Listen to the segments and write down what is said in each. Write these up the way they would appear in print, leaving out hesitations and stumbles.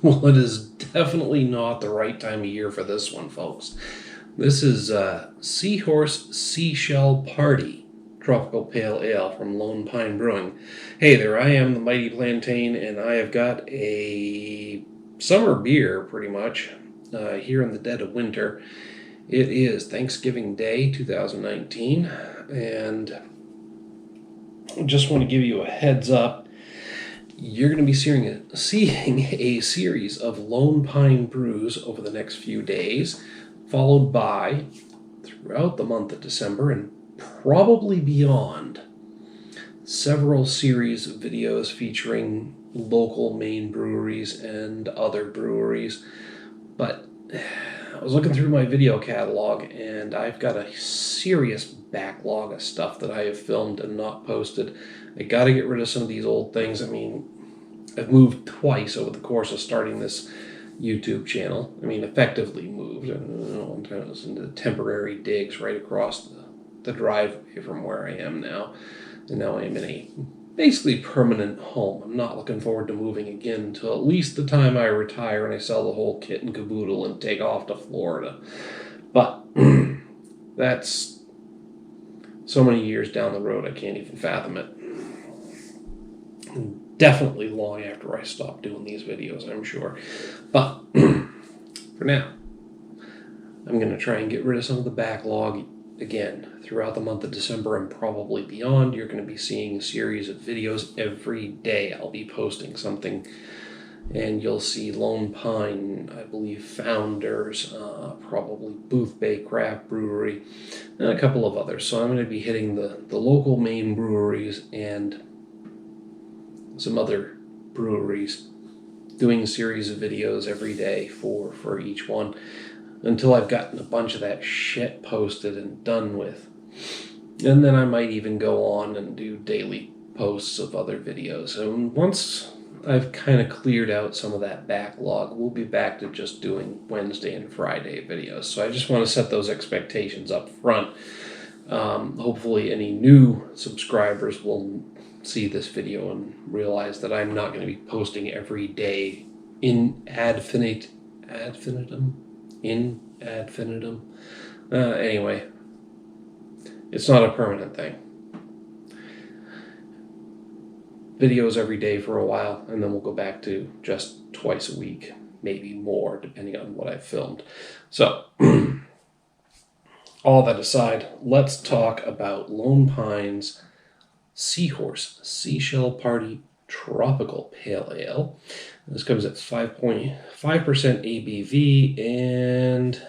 Well, it is definitely not the right time of year for this one, folks. This is Seahorse Seashell Party Tropical Pale Ale from Lone Pine Brewing. Hey, there I am, the Mighty Plantain, and I have got a summer beer, pretty much, here in the dead of winter. It is Thanksgiving Day 2019, and I just want to give you a heads up. You're going to be seeing a series of Lone Pine brews over the next few days, followed by, throughout the month of December and probably beyond, several series of videos featuring local Maine breweries and other breweries. But I was looking through my video catalog, and I've got a serious backlog of stuff that I have filmed and not posted. I got to get rid of some of these old things. I mean, I've moved twice over the course of starting this YouTube channel. I mean, effectively moved. I was into temporary digs right across the driveway from where I am now. And now I'm in a basically permanent home. I'm not looking forward to moving again until at least the time I retire and I sell the whole kit and caboodle and take off to Florida. But that's so many years down the road, I can't even fathom it. And definitely long after I stop doing these videos, I'm sure. But for now, I'm going to try and get rid of some of the backlog. Again, throughout the month of December and probably beyond, you're going to be seeing a series of videos every day. I'll be posting something, and you'll see Lone Pine, I believe, Founders, probably Booth Bay Craft Brewery, and a couple of others. So I'm going to be hitting the local Maine breweries and some other breweries, doing a series of videos every day for each one, until I've gotten a bunch of that shit posted and done with. And then I might even go on and do daily posts of other videos. And once I've kind of cleared out some of that backlog, we'll be back to just doing Wednesday and Friday videos. So I just want to set those expectations up front. Hopefully any new subscribers will see this video and realize that I'm not going to be posting every day in ad infinitum. Anyway, it's not a permanent thing. Videos every day for a while, and then we'll go back to just twice a week, maybe more, depending on what I've filmed. So, all that aside, let's talk about Lone Pine's Seahorse Seashell Party Tropical Pale Ale. This comes at 5.5% ABV, and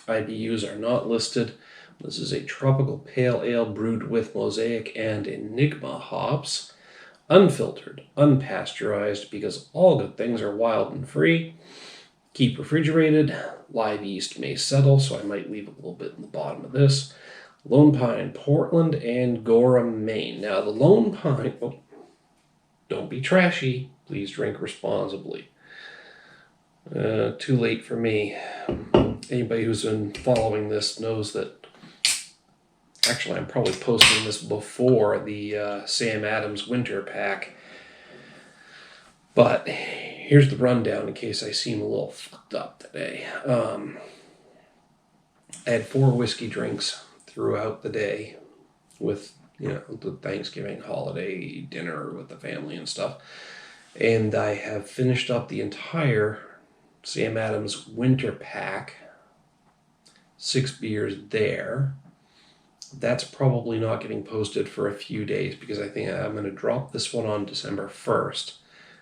IBUs are not listed. This is a tropical pale ale brewed with Mosaic and Enigma hops, unfiltered, unpasteurized, because all good things are wild and free. Keep refrigerated. Live yeast may settle, so I might leave a little bit in the bottom of this. Lone Pine, Portland, and Gorham, Maine. Now, the Lone Pine... Oh, don't be trashy. Please drink responsibly. Too late for me. Anybody who's been following this knows that... Actually, I'm probably posting this before the Sam Adams Winter Pack. But here's the rundown in case I seem a little fucked up today. I had 4 whiskey drinks throughout the day with, the Thanksgiving holiday dinner with the family and stuff. And I have finished up the entire Sam Adams Winter Pack, 6 beers there. That's probably not getting posted for a few days because I think I'm going to drop this one on December 1st.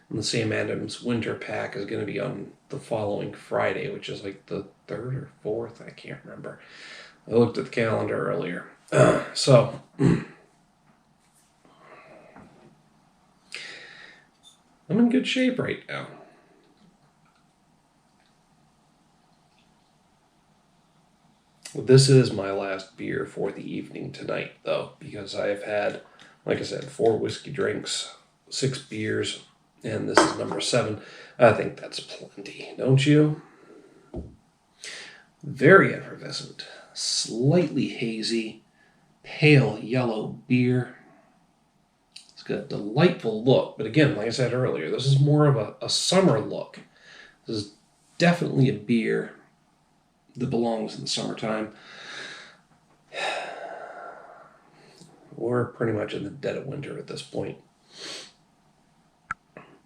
And the Sam Adams Winter Pack is going to be on the following Friday, which is like the 3rd or 4th. I can't remember. I looked at the calendar earlier. So, I'm in good shape right now. This is my last beer for the evening tonight, though, because I've had, like I said, 4 whiskey drinks, 6 beers, and this is number 7. I think that's plenty, don't you? Very effervescent, slightly hazy, pale yellow beer. It's got a delightful look. But again, like I said earlier, this is more of a summer look. This is definitely a beer that belongs in the summertime. We're pretty much in the dead of winter at this point.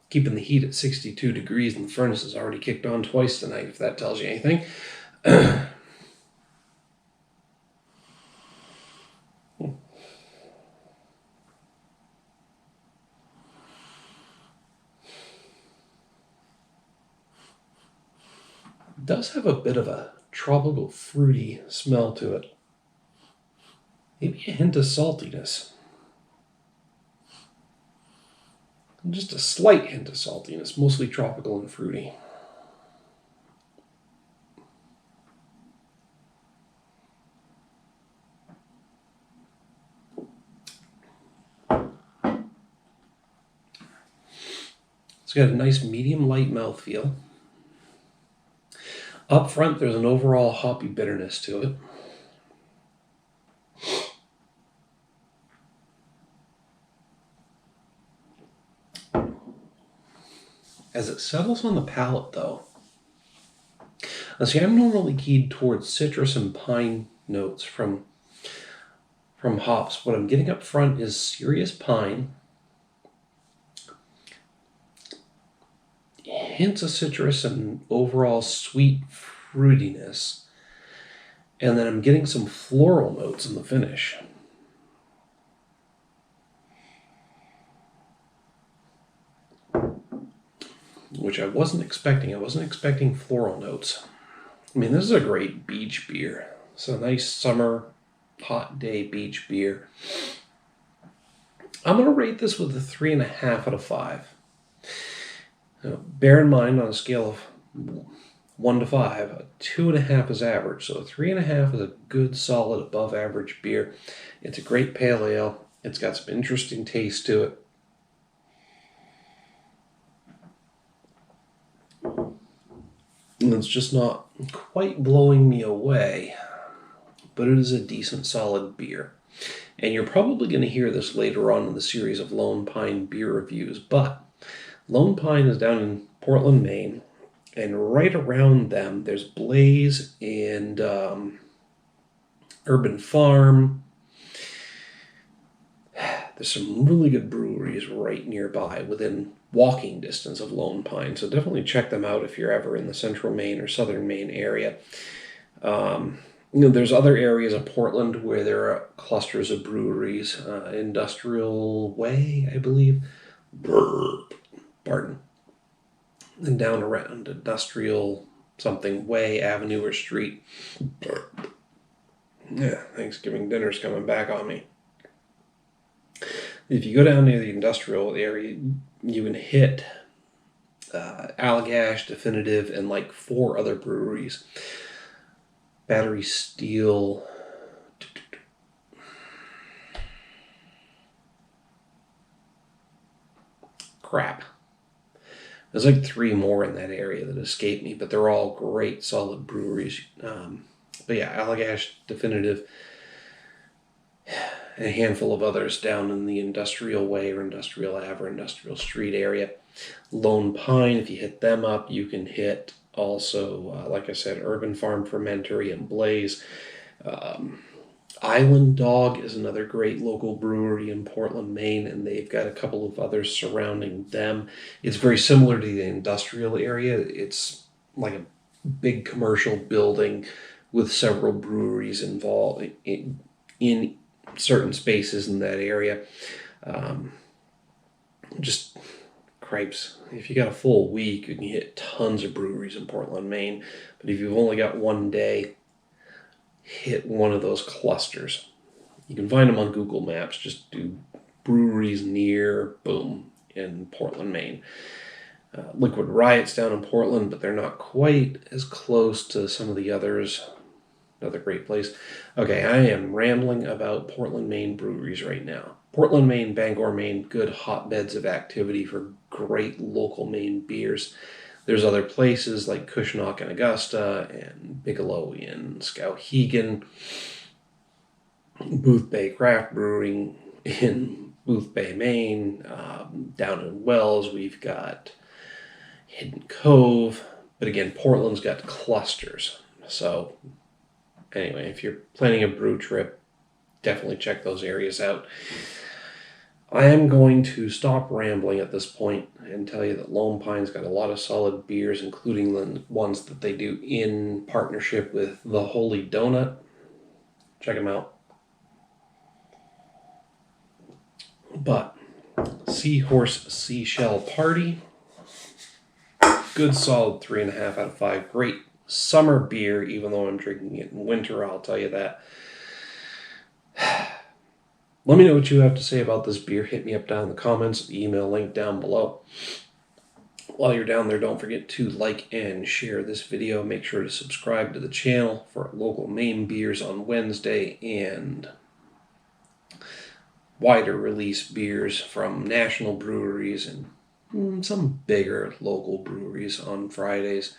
Keeping the heat at 62 degrees and the furnace has already kicked on twice tonight, if that tells you anything. It does have a bit of a tropical fruity smell to it. Maybe a hint of saltiness. Just a slight hint of saltiness, mostly tropical and fruity. It's got a nice medium light mouthfeel. Up front, there's an overall hoppy bitterness to it. As it settles on the palate, though, see, I'm normally keyed towards citrus and pine notes from hops. What I'm getting up front is serious pine, hints of citrus and overall sweet fruitiness, and then I'm getting some floral notes in the finish. Which I wasn't expecting. I wasn't expecting floral notes. I mean, this is a great beach beer. It's a nice summer, hot day beach beer. I'm going to rate this with a 3.5 out of 5. Now, bear in mind, on a scale of 1 to 5, a 2.5 is average. So a 3.5 is a good, solid, above average beer. It's a great pale ale. It's got some interesting taste to it. And it's just not quite blowing me away, but it is a decent, solid beer. And you're probably going to hear this later on in the series of Lone Pine beer reviews, but Lone Pine is down in Portland, Maine, and right around them there's Blaze and Urban Farm. There's some really good breweries right nearby within walking distance of Lone Pine, so definitely check them out if you're ever in the central Maine or southern Maine area. There's other areas of Portland where there are clusters of breweries. Industrial Way, I believe. Pardon. And down around Industrial something Way, Avenue or Street. Yeah, Thanksgiving dinner's coming back on me. If you go down near the industrial area, you can hit Allagash, Definitive, and like 4 other breweries. Battery Steel. Crap. There's like 3 more in that area that escape me, but they're all great, solid breweries. But yeah, Allagash, Definitive, and a handful of others down in the Industrial Way or Industrial Ave or Industrial Street area. Lone Pine, if you hit them up, you can hit also, like I said, Urban Farm Fermentory and Blaze. Island Dog is another great local brewery in Portland, Maine, and they've got a couple of others surrounding them. It's very similar to the industrial area. It's like a big commercial building with several breweries involved in certain spaces in that area. Just cripes. If you got a full week, you can hit tons of breweries in Portland, Maine. But if you've only got one day, hit one of those clusters. You can find them on Google Maps. Just do breweries near, boom, in Portland, Maine. Liquid Riot's down in Portland, but they're not quite as close to some of the others. Another great place. Okay, I am rambling about Portland, Maine breweries right now. Portland, Maine, Bangor, Maine, good hotbeds of activity for great local Maine beers. There's other places like Cushnock in Augusta and Bigelow in Skowhegan, Booth Bay Craft Brewing in Booth Bay, Maine. Down in Wells, we've got Hidden Cove. But again, Portland's got clusters. So anyway, if you're planning a brew trip, definitely check those areas out. I am going to stop rambling at this point and tell you that Lone Pine's got a lot of solid beers, including the ones that they do in partnership with The Holy Donut. Check them out. But Seahorse Seashell Party, good solid 3.5 out of 5. Great summer beer, even though I'm drinking it in winter, I'll tell you that. Let me know what you have to say about this beer. Hit me up down in the comments, the email link down below. While you're down there, don't forget to like and share this video. Make sure to subscribe to the channel for local Maine beers on Wednesday and wider release beers from national breweries and some bigger local breweries on Fridays.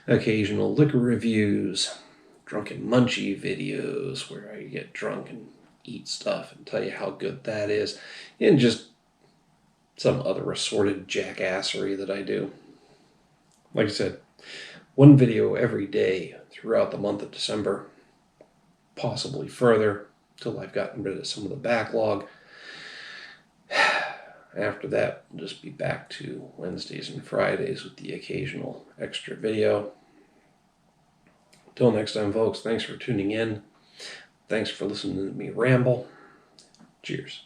Occasional liquor reviews, drunken munchie videos where I get drunk and eat stuff and tell you how good that is, and just some other assorted jackassery that I do. Like I said, one video every day throughout the month of December, possibly further, till I've gotten rid of some of the backlog. After that, we'll just be back to Wednesdays and Fridays with the occasional extra video. Until next time, folks, thanks for tuning in. Thanks for listening to me ramble. Cheers.